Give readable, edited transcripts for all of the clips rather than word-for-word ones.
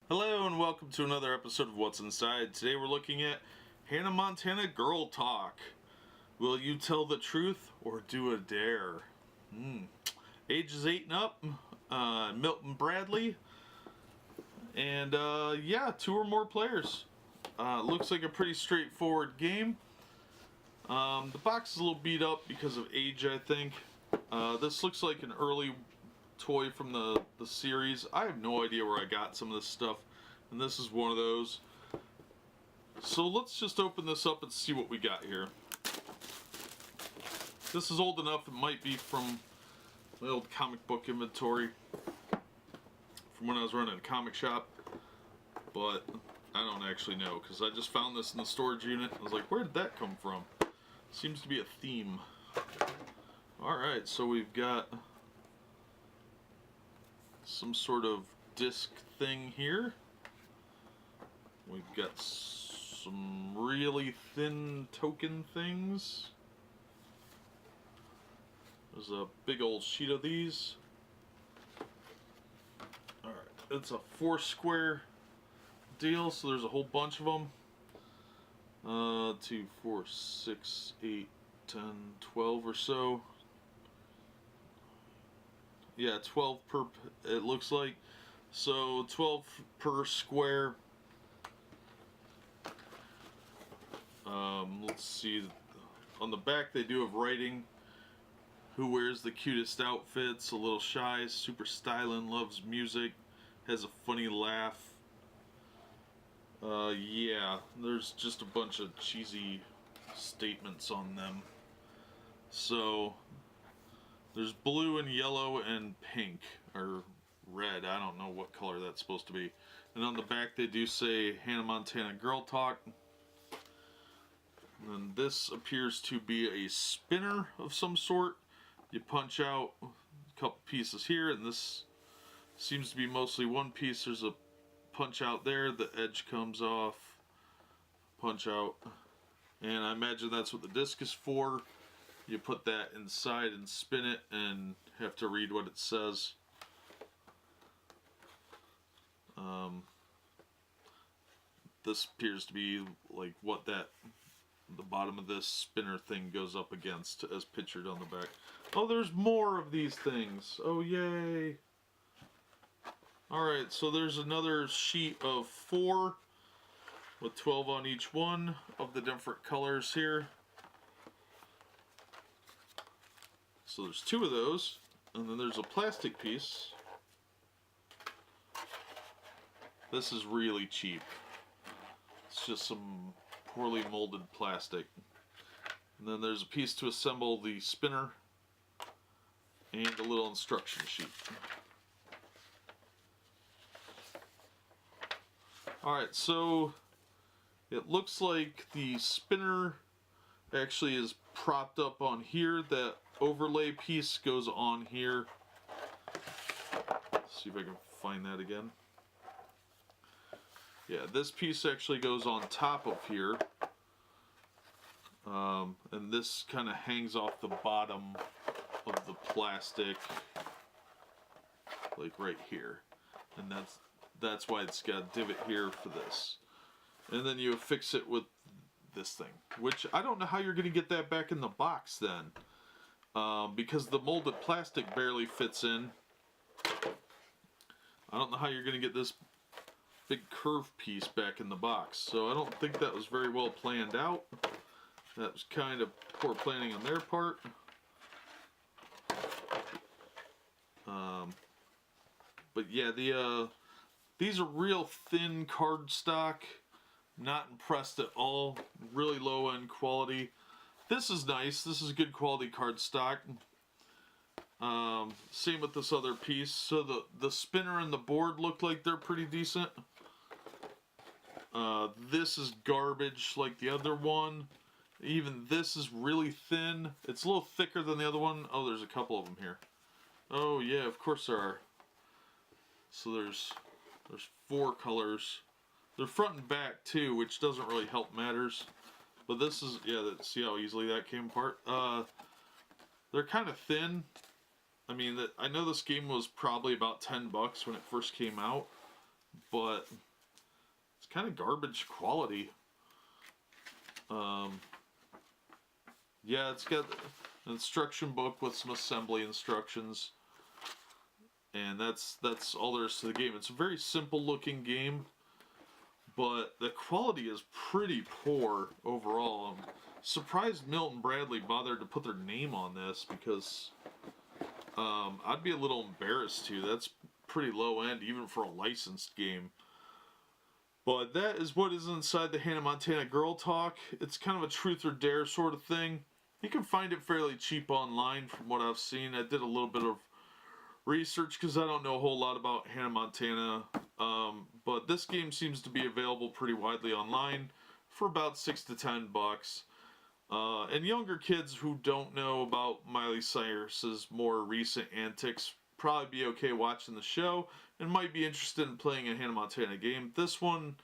Hello and welcome to another episode of What's Inside. Today we're looking at Hannah Montana Girl Talk. Will you tell the truth or do a dare? Ages 8 and up, Milton Bradley, and yeah, 2 or more players. Looks like a pretty straightforward game. The box is a little beat up because of age, I think. This looks like an early toy from the series. I have no idea where I got some of this stuff, and this is one of those. So let's just open this up and see what we got here. This is old enough, it might be from my old comic book inventory from when I was running a comic shop, but I don't actually know because I just found this in the storage unit. I was like, where did that come from? Seems to be a theme. Alright, so we've got some sort of disc thing here. We've got some really thin token things. There's a big old sheet of these. Alright, it's a 4 square deal, so there's a whole bunch of them. 2, 4, 6, 8, 10, 12 or so. Yeah, 12 per, it looks like. So 12 per square. Let's see. On the back they do have writing. Who wears the cutest outfits? A little shy, super styling, loves music, has a funny laugh. Yeah, there's just a bunch of cheesy statements on them. So there's blue and yellow and pink, or red, I don't know what color that's supposed to be. And on the back they do say Hannah Montana Girl Talk. And then this appears to be a spinner of some sort. You punch out a couple pieces here, and this seems to be mostly one piece. There's a punch out there, the edge comes off, punch out. And I imagine that's what the disc is for. You put that inside and spin it and have to read what it says. This appears to be like what the bottom of this spinner thing goes up against, as pictured on the back. Oh, there's more of these things. Oh, yay. Alright, so there's another sheet of 4 with 12 on each one of the different colors here. So there's 2 of those, and then there's a plastic piece. This is really cheap. It's just some poorly molded plastic. And then there's a piece to assemble the spinner and a little instruction sheet. Alright, so it looks like the spinner actually is propped up on here. That overlay piece goes on here. Let's see if I can find that again. Yeah, this piece actually goes on top of here. And this kind of hangs off the bottom of the plastic, like right here. And that's why it's got a divot here for this. And then you affix it with this thing, which I don't know how you're going to get that back in the box then, because the molded plastic barely fits in. I don't know how you're going to get this big curved piece back in the box, so I don't think that was very well planned out. That was kind of poor planning on their part. But yeah, these are real thin cardstock. Not impressed at all. Really low end quality. This is nice. This is good quality cardstock. Same with this other piece. So the spinner and the board look like they're pretty decent. This is garbage like the other one. Even this is really thin. It's a little thicker than the other one. Oh, there's a couple of them here. Oh yeah, of course there are. So there's 4 colors. They're front and back too, which doesn't really help matters. But this is, yeah, see how easily that came apart? They're kind of thin. I mean, I know this game was probably about $10 when it first came out. but it's kind of garbage quality. Yeah, it's got an instruction book with some assembly instructions, and that's all there is to the game. It's a very simple looking game, but the quality is pretty poor overall. I'm surprised Milton Bradley bothered to put their name on this, because I'd be a little embarrassed too. That's pretty low end even for a licensed game. But that is what is inside the Hannah Montana Girl Talk. It's kind of a truth or dare sort of thing. You can find it fairly cheap online from what I've seen. I did a little bit of research because I don't know a whole lot about Hannah Montana. But this game seems to be available pretty widely online for about $6 to $10. And younger kids who don't know about Miley Cyrus's more recent antics probably be okay watching the show and might be interested in playing a Hannah Montana game. This one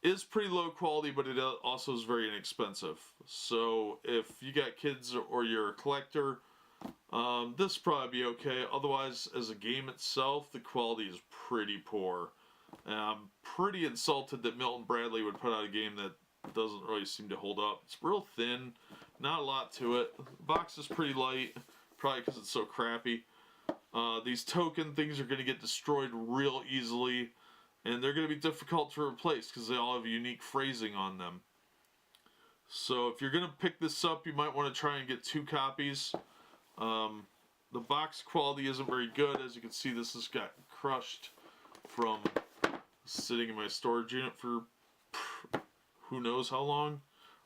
is pretty low quality, but it also is very inexpensive. So if you got kids or you're a collector, this probably be okay. Otherwise, as a game itself, the quality is pretty poor. And I'm pretty insulted that Milton Bradley would put out a game that doesn't really seem to hold up. It's real thin, not a lot to it. The box is pretty light, probably because it's so crappy. These token things are going to get destroyed real easily, and they're going to be difficult to replace because they all have unique phrasing on them. So if you're going to pick this up, you might want to try and get 2 copies. The box quality isn't very good. As you can see, this has got crushed from sitting in my storage unit for who knows how long.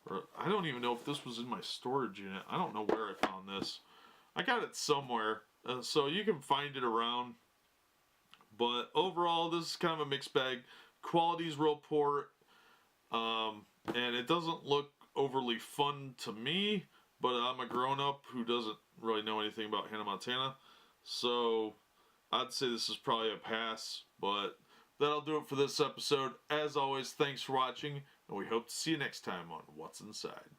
Or I don't even know if this was in my storage unit. I don't know where I found this. I got it somewhere, so you can find it around. But overall, this is kind of a mixed bag. Quality's real poor, and it doesn't look overly fun to me, but I'm a grown-up who doesn't really know anything about Hannah Montana, so I'd say this is probably a pass. But that'll do it for this episode. As always, thanks for watching, and we hope to see you next time on What's Inside.